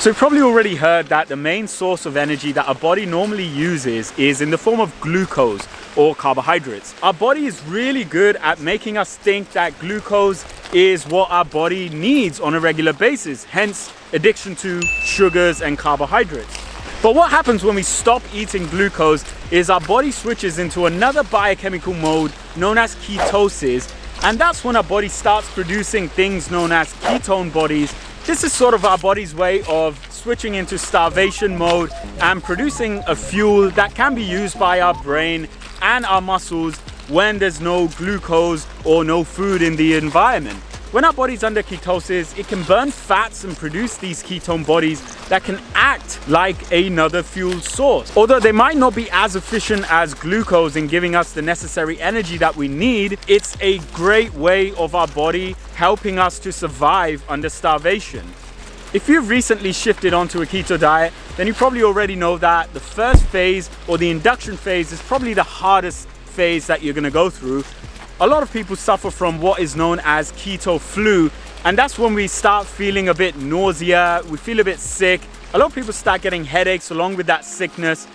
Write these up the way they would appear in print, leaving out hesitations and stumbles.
So you've probably already heard that the main source of energy that our body normally uses is in the form of glucose or carbohydrates. Our body is really good at making us think that glucose is what our body needs on a regular basis, hence addiction to sugars and carbohydrates. But what happens when we stop eating glucose is our body switches into another biochemical mode known as ketosis, and that's when our body starts producing things known as ketone bodies. This is sort of our body's way of switching into starvation mode and producing a fuel that can be used by our brain and our muscles when there's no glucose or no food in the environment. When our body's under ketosis, it can burn fats and produce these ketone bodies that can act like another fuel source. Although they might not be as efficient as glucose in giving us the necessary energy that we need, it's a great way of our body helping us to survive under starvation. If you've recently shifted onto a keto diet, then you probably already know that the first phase or the induction phase is probably the hardest phase that you're gonna go through. A lot of people suffer from what is known as keto flu, and that's when we start feeling a bit nausea, we feel a bit sick. A lot of people start getting headaches along with that sickness,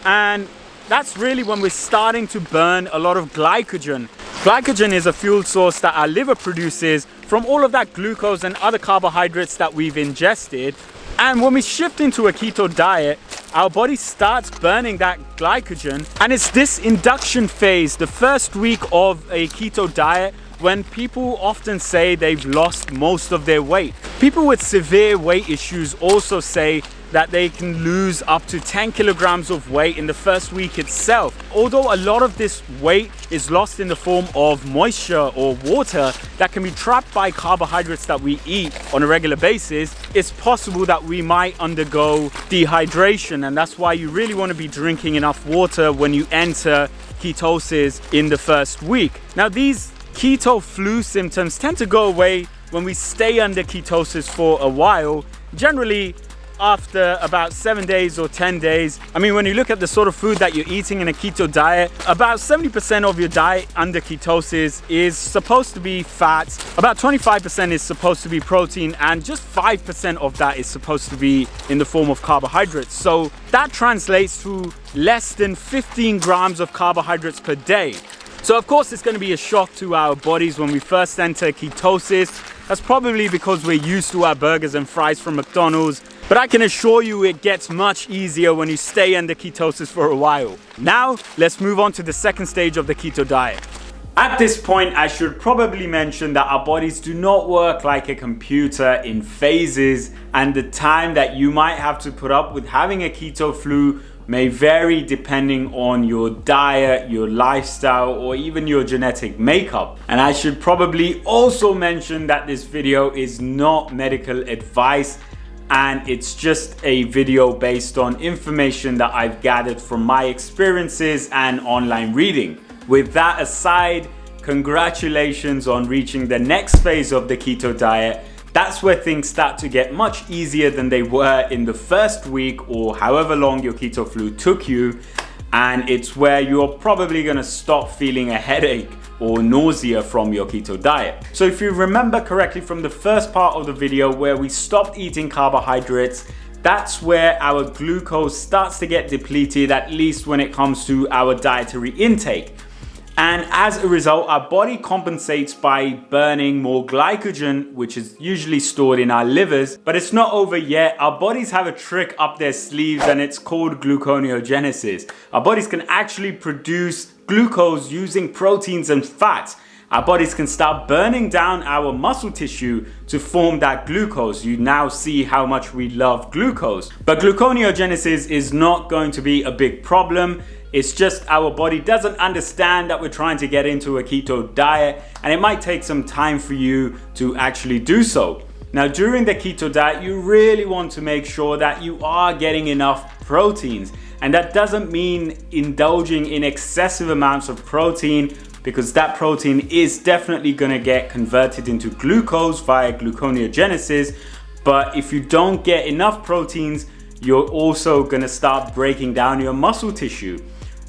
and that's really when we're starting to burn a lot of glycogen. Glycogen is a fuel source that our liver produces from all of that glucose and other carbohydrates that we've ingested. And when we shift into a keto diet, our body starts burning that glycogen, and it's this induction phase, the first week of a keto diet, when people often say they've lost most of their weight. People with severe weight issues also say that they can lose up to 10 kilograms of weight in the first week itself. Although a lot of this weight is lost in the form of moisture or water that can be trapped by carbohydrates that we eat on a regular basis, it's possible that we might undergo dehydration, and that's why you really want to be drinking enough water when you enter ketosis in the first week. Now, these keto flu symptoms tend to go away when we stay under ketosis for a while, generally after about 7 days or 10 days. I mean, when you look at the sort of food that you're eating in a keto diet, about 70% of your diet under ketosis is supposed to be fats, about 25% is supposed to be protein, and just 5% of that is supposed to be in the form of carbohydrates. So that translates to less than 15 grams of carbohydrates per day. So of course it's going to be a shock to our bodies when we first enter ketosis. That's probably because we're used to our burgers and fries from McDonald's, but I can assure you it gets much easier when you stay under ketosis for a while. Now, let's move on to the second stage of the keto diet. At this point, I should probably mention that our bodies do not work like a computer in phases, and the time that you might have to put up with having a keto flu may vary depending on your diet, your lifestyle, or even your genetic makeup. And I should probably also mention that this video is not medical advice, and it's just a video based on information that I've gathered from my experiences and online reading. With that aside, congratulations on reaching the next phase of the keto diet. That's where things start to get much easier than they were in the first week or however long your keto flu took you. And it's where you're probably gonna stop feeling a headache or nausea from your keto diet. So if you remember correctly from the first part of the video where we stopped eating carbohydrates, that's where our glucose starts to get depleted, at least when it comes to our dietary intake. And as a result, our body compensates by burning more glycogen, which is usually stored in our livers. But it's not over yet. Our bodies have a trick up their sleeves, and it's called gluconeogenesis. Our bodies can actually produce glucose using proteins and fats. Our bodies can start burning down our muscle tissue to form that glucose. You now see how much we love glucose. But gluconeogenesis is not going to be a big problem. It's just our body doesn't understand that we're trying to get into a keto diet, and it might take some time for you to actually do so. Now, during the keto diet, you really want to make sure that you are getting enough proteins. And that doesn't mean indulging in excessive amounts of protein, because that protein is definitely going to get converted into glucose via gluconeogenesis. But if you don't get enough proteins, you're also going to start breaking down your muscle tissue.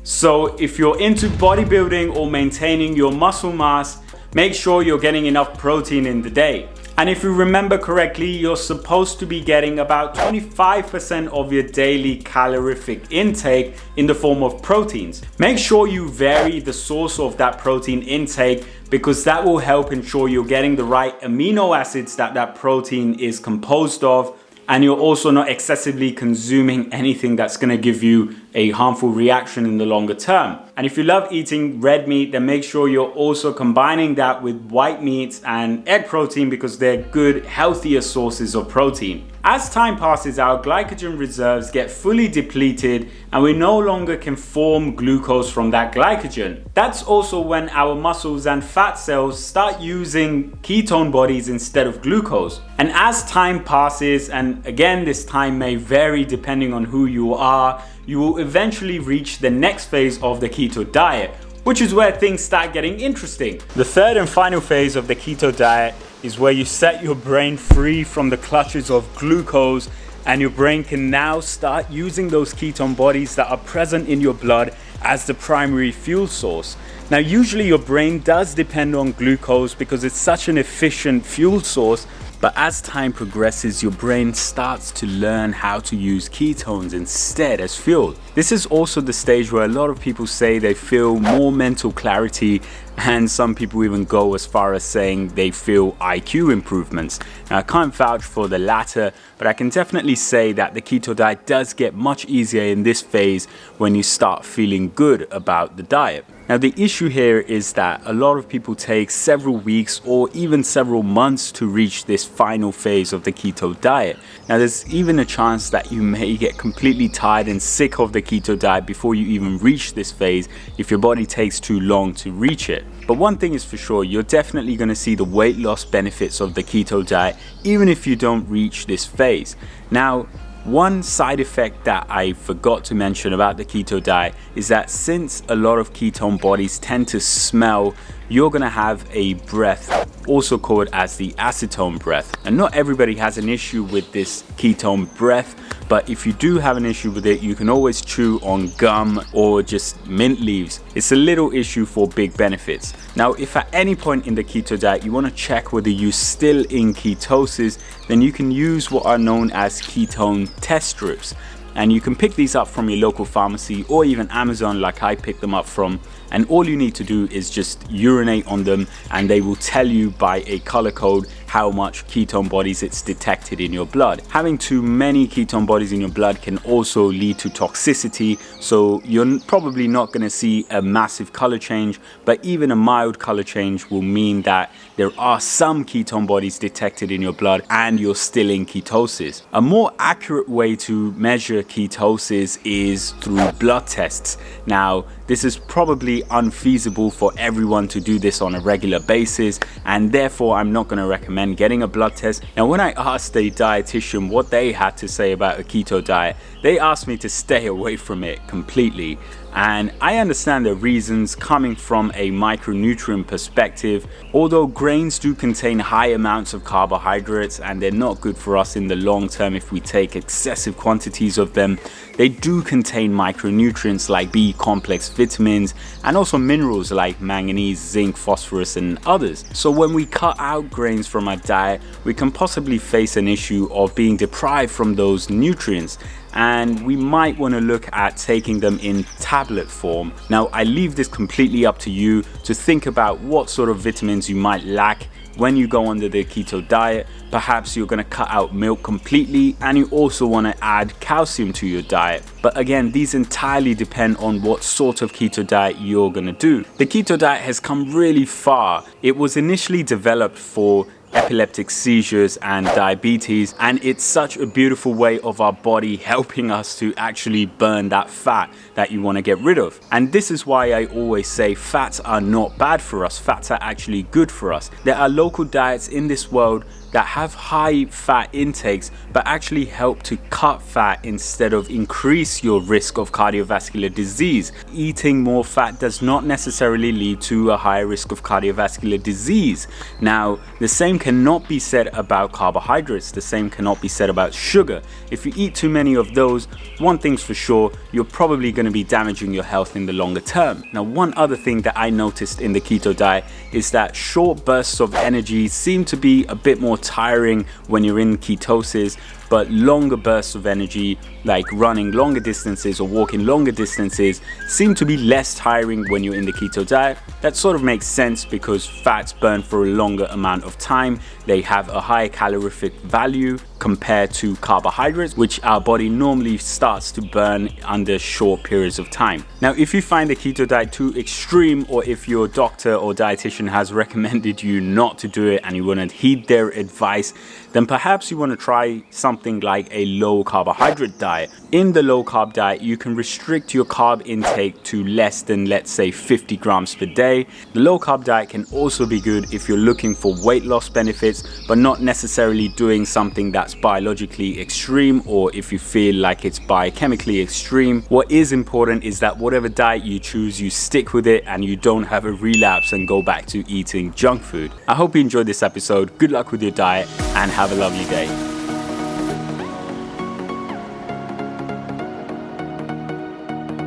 So if you're into bodybuilding or maintaining your muscle mass, make sure you're getting enough protein in the day. And if you remember correctly, you're supposed to be getting about 25% of your daily calorific intake in the form of proteins. Make sure you vary the source of that protein intake, because that will help ensure you're getting the right amino acids that protein is composed of, and you're also not excessively consuming anything that's going to give you a harmful reaction in the longer term. And if you love eating red meat, then make sure you're also combining that with white meats and egg protein, because they're good, healthier sources of protein. As time passes, our glycogen reserves get fully depleted and we no longer can form glucose from that glycogen. That's also when our muscles and fat cells start using ketone bodies instead of glucose. And as time passes, and again this time may vary depending on who you are, you will eventually reach the next phase of the keto diet, which is where things start getting interesting. The third and final phase of the keto diet is where you set your brain free from the clutches of glucose, and your brain can now start using those ketone bodies that are present in your blood as the primary fuel source. Now, usually your brain does depend on glucose because it's such an efficient fuel source, but as time progresses, your brain starts to learn how to use ketones instead as fuel. This is also the stage where a lot of people say they feel more mental clarity, and some people even go as far as saying they feel IQ improvements. Now, I can't vouch for the latter, but I can definitely say that the keto diet does get much easier in this phase when you start feeling good about the diet. Now, the issue here is that a lot of people take several weeks or even several months to reach this final phase of the keto diet. Now, there's even a chance that you may get completely tired and sick of the keto diet before you even reach this phase if your body takes too long to reach it. But one thing is for sure, you're definitely going to see the weight loss benefits of the keto diet even if you don't reach this phase. Now, one side effect that I forgot to mention about the keto diet is that since a lot of ketone bodies tend to smell, you're going to have a breath, also called as the acetone breath. And not everybody has an issue with this ketone breath, but if you do have an issue with it, you can always chew on gum or just mint leaves. It's a little issue for big benefits. Now, if at any point in the keto diet you want to check whether you're still in ketosis, then you can use what are known as ketone test strips. And you can pick these up from your local pharmacy or even Amazon, like I picked them up from. And all you need to do is just urinate on them, and they will tell you by a color code how much ketone bodies it's detected in your blood. Having too many ketone bodies in your blood can also lead to toxicity, so you're probably not going to see a massive color change, but even a mild color change will mean that there are some ketone bodies detected in your blood and you're still in ketosis. A more accurate way to measure ketosis is through blood tests. Now, this is probably unfeasible for everyone to do this on a regular basis, and therefore I'm not going to recommend getting a blood test. Now, when I asked a dietitian what they had to say about a keto diet, they asked me to stay away from it completely. And I understand the reasons coming from a micronutrient perspective. Although grains do contain high amounts of carbohydrates and they're not good for us in the long term if we take excessive quantities of them, they do contain micronutrients like B complex vitamins and also minerals like manganese, zinc, phosphorus and others. So when we cut out grains from our diet, we can possibly face an issue of being deprived from those nutrients, and we might want to look at taking them in tablet form. Now, I leave this completely up to you to think about what sort of vitamins you might lack when you go under the keto diet. Perhaps you're going to cut out milk completely, and you also want to add calcium to your diet. But again, these entirely depend on what sort of keto diet you're going to do. The keto diet has come really far. It was initially developed for epileptic seizures and diabetes, and it's such a beautiful way of our body helping us to actually burn that fat that you want to get rid of. And this is why I always say fats are not bad for us. Fats are actually good for us. There are local diets in this world that have high fat intakes but actually help to cut fat instead of increase your risk of cardiovascular disease. Eating more fat does not necessarily lead to a higher risk of cardiovascular disease. Now, the same cannot be said about carbohydrates. The same cannot be said about sugar. If you eat too many of those, one thing's for sure, you're probably going to be damaging your health in the longer term. Now, one other thing that I noticed in the keto diet is that short bursts of energy seem to be a bit more tiring when you're in ketosis, but longer bursts of energy, like running longer distances or walking longer distances, seem to be less tiring when you're in the keto diet. That sort of makes sense because fats burn for a longer amount of time. They have a higher calorific value compared to carbohydrates, which our body normally starts to burn under short periods of time. Now, if you find the keto diet too extreme, or if your doctor or dietitian has recommended you not to do it and you want to heed their advice, then perhaps you want to try something like a low carbohydrate diet. In the low carb diet, you can restrict your carb intake to less than, let's say, 50 grams per day. The low carb diet can also be good if you're looking for weight loss benefits, but not necessarily doing something that's biologically extreme, or if you feel like it's biochemically extreme. What is important is that whatever diet you choose, you stick with it and you don't have a relapse and go back to eating junk food. I hope you enjoyed this episode. Good luck with your diet and have a lovely day.